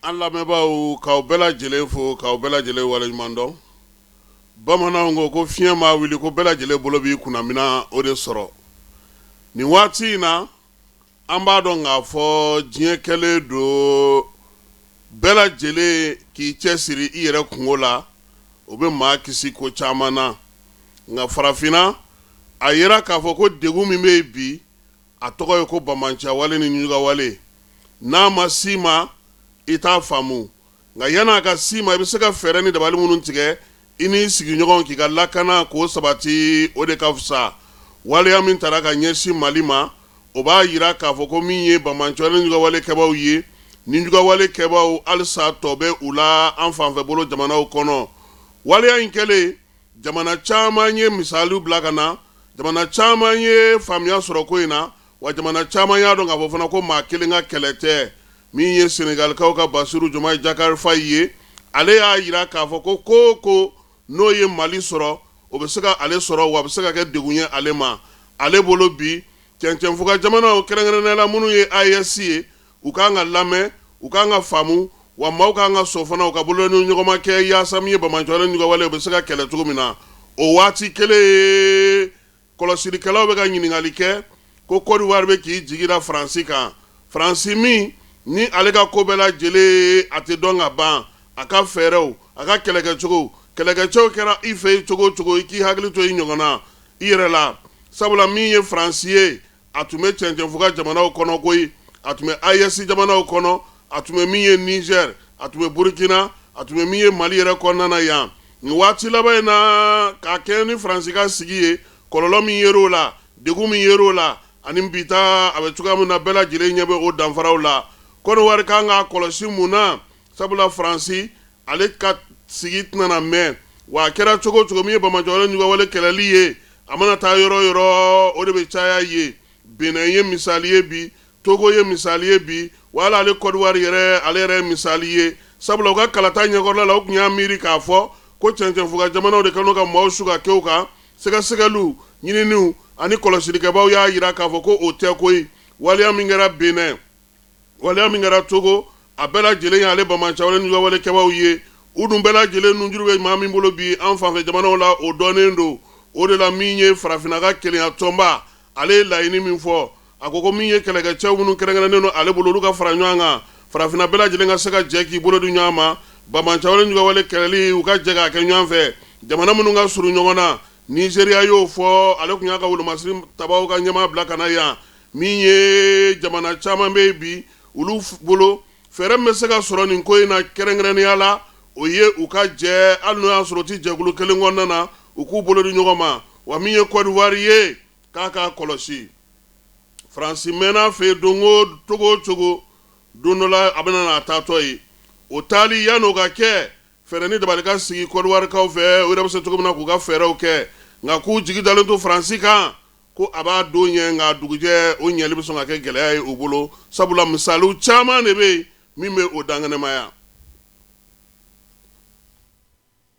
An lamɛnbaaw k'aw bɛɛ lajɛlen fo k'aw bɛɛ lajɛlen waleɲuman dɔn. Bamananw ko ko fiɲɛ maa wuli ko bɛɛ lajɛlen bolo b'i kunnamina o de sɔrɔ. Nin waati in na an b'a dɔn k'a fɔ diɲɛ kɛlen don bɛɛ lajɛlen k'i cɛsiri i yɛrɛ kungo la, o bɛ maa kisi ko caman na. Nka farafinna a yera k'a fɔ ko degun min bɛ yen bi, a tɔgɔ ye ko bamanciya wale ni ɲuga wale. N'a ma s'i ma i t'a faamu, nka yan'a ka s'i ma i bɛ se ka fɛɛrɛ ni dabali minnu tigɛ i n'i sigiɲɔgɔn k'i ka lakana k'o sabati, o de ka fisa. Waleya min taara ka ɲɛsin Mali ma, o b'a jira k'a fɔ ko min ye bamanciya ni ɲugawale kɛbaaw ye, ni ɲugawale kɛbaaw halisa tɔ bɛ u la an fanfɛ bolo jamanaw kɔnɔ. Waleya in kɛlen, jamana caman ye misaliw bila ka na, jamana caman ye faamuya sɔrɔ ko in na, wa jamana caman y'a dɔn k'a fɔ fana ko maa kelen ka kɛlɛ tɛ. Min ye Senegalikaw ka Basiru Jomayi Jakar Fayi ye, ale y'a jira k'a fɔ ko ko ko n'o ye Mali sɔrɔ, o bɛ se ka ale sɔrɔ wa a bɛ se ka kɛ degun ye ale ma. Ale bolo bi cɛncɛnfuga jamanaw kɛrɛnkɛrɛnnenya minnu ye AES ye, u kan ka lamɛn, u kan ka faamu, wa maaw kan ka sɔn fana u ka bolo ni ɲɔgɔnma kɛ yaasa min ye bamanciya ni ɲugawale o bɛ se ka kɛlɛ cogo min na. O waati kelen kɔlɔsilikɛlaw bɛ ka ɲininkali kɛ ko Côte d'Ivoire bɛ k'i jigi da Faransi kan. Faransi min ni ale ka ko bɛɛ lajɛlen a tɛ dɔn ka ban, a ka fɛɛrɛw, a ka kɛlɛkɛcogo kɛra i fɛ yen cogo o cogo, i k'i hakili to i ɲɔgɔn na i yɛrɛ la. Sabula min ye Faransi ye, a tun bɛ cɛncɛnfuga jamanaw kɔnɔ koyi, a tun bɛ AES jamanaw kɔnɔ, a tun bɛ min ye Niger, a tun bɛ Burkina, a tun bɛ min ye Mali yɛrɛ kɔnɔna na yan. Nin waati laban in na k'a kɛ ni Faransi ka sigi ye, kɔlɔlɔ min yer'o la, degun min yer'o la, ani bi ta a bɛ cogoya min na bɛɛ lajɛlen ɲɛ bɛ o danfaraw la. Côte d'Ivoire kan k'a kɔlɔsi mun na? Sabula Faransi ale ka sigi tɛna mɛn, wa a kɛra cogo o cogo min ye bamanciya ni ɲugawale kɛlɛli ye, a mana taa yɔrɔ o yɔrɔ o de bɛ caya ye. Benin ye misali ye bi, Togo ye misali ye bi, wa hali ale Côte d'Ivoire yɛrɛ ale yɛrɛ ye misali ye. Sabula u ka kalata ɲɛkɔrɔla la u tun y'a miiri k'a fɔ ko cɛncɛnfuga jamanaw de kan ka maaw su ka kɛ u kan, sɛgɛsɛgɛliw, ɲininiw ani kɔlɔsilikɛbaaw y'a jira k'a fɔ ko o tɛ koyi. Waleya min kɛra Benin, waleya min kɛra Togo, a bɛɛ lajɛlen ye ale bamanciya ni ɲugawale kɛbaaw ye. U dun bɛɛ lajɛlen nunjuru bɛ maa min bolo bi an fanfɛ jamanaw la, o dɔnnen don. O de la min ye farafinna ka kelenya tɔnba, ale ye laɲini min fɔ, a ko ko min ye kɛlɛkɛcɛw minnu kɛrɛnkɛrɛnnen don ale bolo olu ka fara ɲɔgɔn kan, farafinna bɛɛ lajɛlen ka se ka jɛ k'i bolo di ɲɔgɔn ma, bamanciya ni ɲugawale kɛlɛli u ka jɛ k'a kɛ ɲɔgɔn fɛ. Jamana minnu ka surun ɲɔgɔn na, Nizeriya y'o fɔ, ale tun y'a ka wolomasiri tabaw ka ɲɛmaa bila ka na yan. Min ye jamana caman bɛ bi olu bolo fɛɛrɛ min bɛ se ka sɔrɔ nin ko in na kɛrɛnkɛrɛnnenya la, o ye u ka jɛ hali n'o y'a sɔrɔ u tɛ jɛkulu kelen kɔnɔna na, u k'u bolo di ɲɔgɔn ma. Wa min ye Côte d'Ivoire ye k'a k'a kɔlɔsi. Faransi mɛnna fɛ yen cogo o cogo, don dɔ la a bɛna n'a taatɔ ye. O taali yan'o ka kɛ, fɛɛrɛ ni dabali ka sigi Côte d'Ivoirekaw fɛ, o yɛrɛ bɛ se cogo min na k'u ka fɛɛrɛw kɛ, nka k'u jigi dalen to Faransi kan ko a b'a don ɲɛ, nka dugujɛ o ɲɛli bɛ sɔn ka kɛ gɛlɛya ye u bolo. Sabula misaliw caman de bɛ yen min bɛ o dankɛnɛmaya.